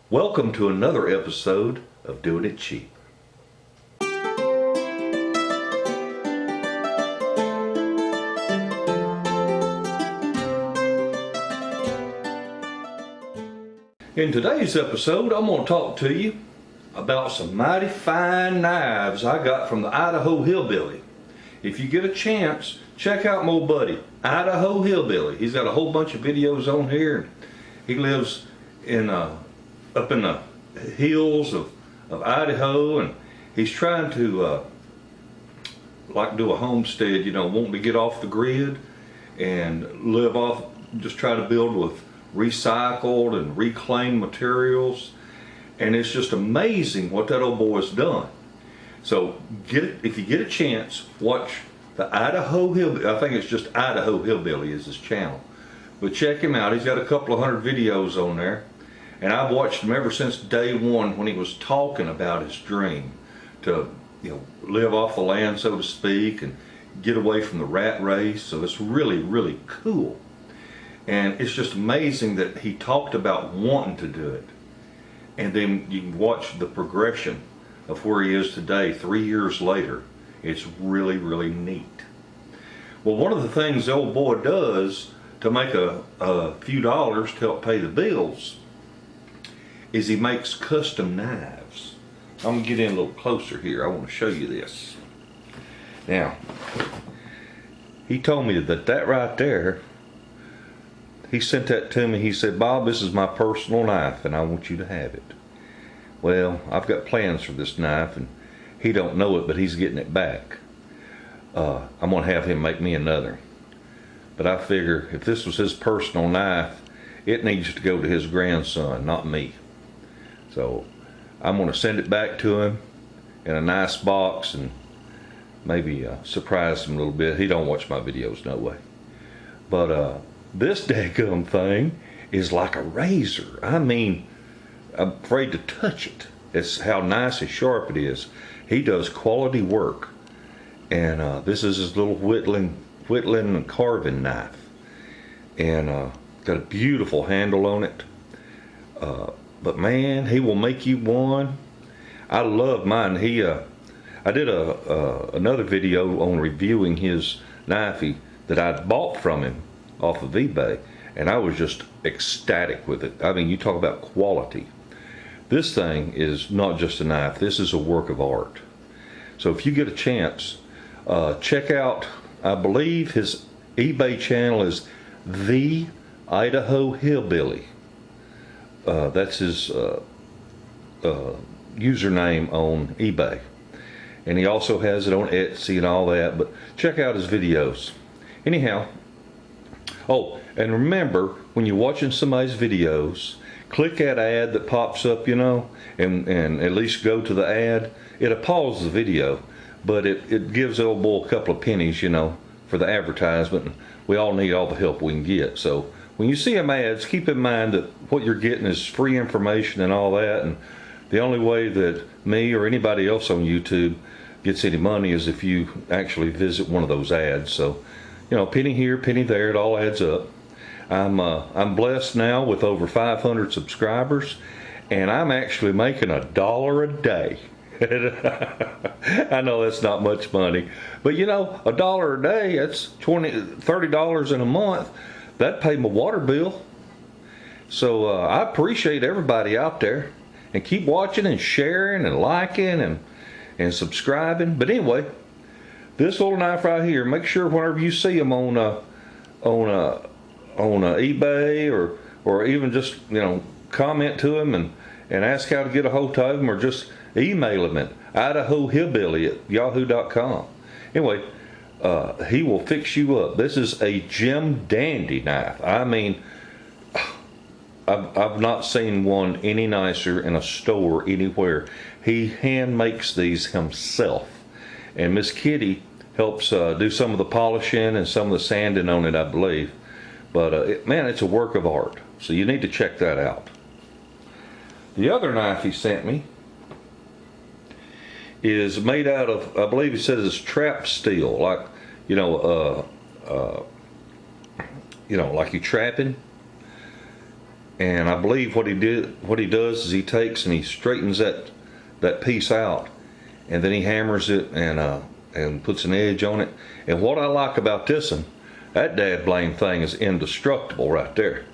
Welcome to another episode of Doing It Cheap. In today's episode, I'm going to talk to you about some mighty fine knives I got from the Idaho Hillbilly. If you get a chance, check out my old buddy, Idaho Hillbilly. He's got a whole bunch of videos on here. He lives in up in the hills of Idaho, and he's trying to like do a homestead, wanting to get off the grid and live off, just try to build with recycled and reclaimed materials. And it's just amazing what that old boy's done. So if you get a chance, watch the Idaho Hillbilly. I think it's just Idaho Hillbilly is his channel, but check him out. He's got a couple of hundred videos on there, and I've watched him ever since day one when he was talking about his dream to live off the land, so to speak, and get away from the rat race. So it's really, really cool. And it's just amazing that he talked about wanting to do it. And then you can watch the progression of where he is today, 3 years later. It's really, really neat. Well, one of the things the old boy does to make a few dollars to help pay the bills is he makes custom knives. I'm going to get in a little closer here. I want to show you this. Now, he told me that right there, he sent that to me. He said, "Bob, this is my personal knife and I want you to have it." Well, I've got plans for this knife, and he don't know it, but he's getting it back. I'm going to have him make me another. But I figure if this was his personal knife, it needs to go to his grandson, not me. So I'm going to send it back to him in a nice box and maybe surprise him a little bit. He don't watch my videos, no way. But this daggum thing is like a razor. I mean, I'm afraid to touch it. It's how nice and sharp it is. He does quality work. And this is his little whittling and carving knife. And got a beautiful handle on it. But man, he will make you one. I love mine. I did another video on reviewing his knifey that I bought from him off of eBay, and I was just ecstatic with it. I mean, you talk about quality. This thing is not just a knife. This is a work of art. So if you get a chance, check out, I believe his eBay channel is The Idaho Hillbilly. That's his username on eBay. And he also has it on Etsy and all that, but check out his videos. Anyhow, oh, and remember, when you're watching somebody's videos, click that ad that pops up, and at least go to the ad. It'll pause the video, but it gives the old boy a couple of pennies, for the advertisement. We all need all the help we can get. So when you see them ads, keep in mind that what you're getting is free information and all that, and the only way that me or anybody else on YouTube gets any money is if you actually visit one of those ads. So, penny here, penny there, it all adds up. I'm blessed now with over 500 subscribers, and I'm actually making $1 a day. I know that's not much money, but $1 a day, that's $30 in a month. That paid my water bill. So I appreciate everybody out there, and keep watching and sharing and liking and subscribing. But anyway, this little knife right here, make sure whenever you see them on eBay or even just comment to him and ask how to get a hold of him, or just email him at idahohillbilly@yahoo.com. Anyway, he will fix you up. This is a gem dandy knife. I mean, I've not seen one any nicer in a store anywhere. He hand makes these himself, and Miss Kitty helps do some of the polishing and some of the sanding on it, I believe. But man, it's a work of art. So you need to check that out. The other knife he sent me is made out of, I believe he says it's trap steel, like like you trapping. And I believe what he does is he takes and he straightens that piece out, and then he hammers it and puts an edge on it. And what I like about this one, that dad blame thing is indestructible right there.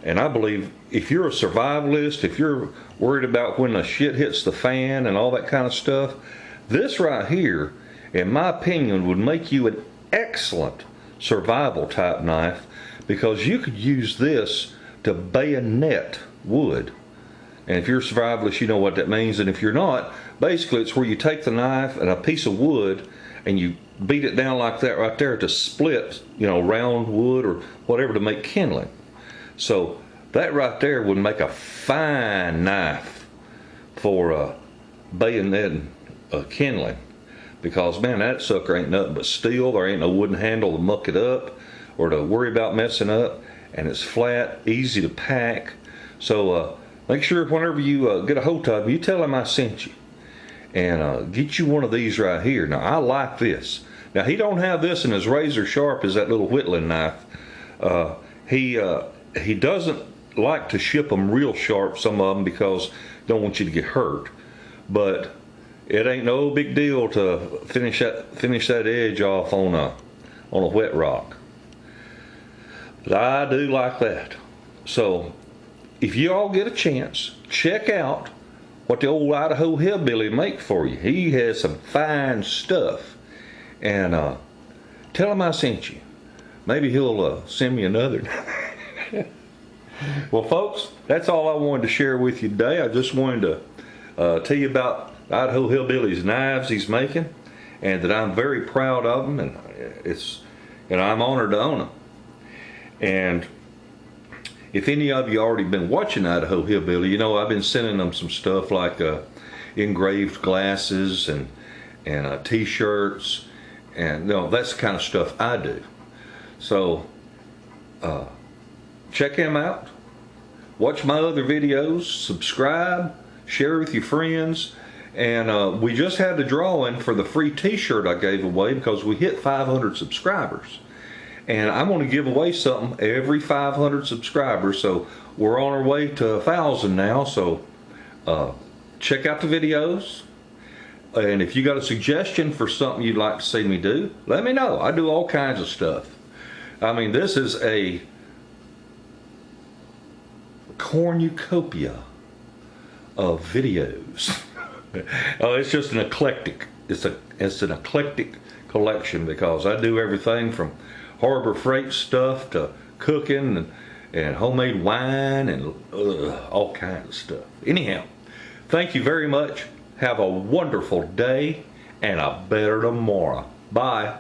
And I believe if you're a survivalist, if you're worried about when the shit hits the fan and all that kind of stuff, this right here, in my opinion, would make you an excellent survival type knife, because you could use this to bayonet wood. And if you're a survivalist, you know what that means. And if you're not, basically it's where you take the knife and a piece of wood and you beat it down like that right there to split, round wood or whatever to make kindling. So that right there would make a fine knife for bayoneting kindling, because man, that sucker ain't nothing but steel. There ain't no wooden handle to muck it up or to worry about messing up, and it's flat, easy to pack. So make sure whenever you get a hold of him, you tell him I sent you, and get you one of these right here. Now I like this. Now he don't have this in as razor sharp as that little whittling knife. He doesn't like to ship them real sharp, some of them, because don't want you to get hurt. But it ain't no big deal to finish that edge off on a wet rock. But I do like that. So if you all get a chance, check out what the old Idaho Hillbilly make for you. He has some fine stuff. And tell him I sent you. Maybe he'll send me another. Well, folks, that's all I wanted to share with you today. I just wanted to tell you about Idaho Hillbilly's knives he's making, and that I'm very proud of them, and I'm honored to own them. And if any of you already been watching Idaho Hillbilly, I've been sending them some stuff like engraved glasses and t-shirts, and that's the kind of stuff I do. So check him out, watch my other videos, subscribe, share with your friends, and we just had the drawing for the free t-shirt I gave away because we hit 500 subscribers, and I'm going to give away something every 500 subscribers. So we're on our way to 1,000 now. So check out the videos, and if you got a suggestion for something you'd like to see me do, let me know. I do all kinds of stuff. I mean, this is a cornucopia of videos. Oh, it's just an eclectic. It's an eclectic collection, because I do everything from Harbor Freight stuff to cooking and homemade wine and all kinds of stuff. Anyhow, thank you very much. Have a wonderful day and a better tomorrow. Bye.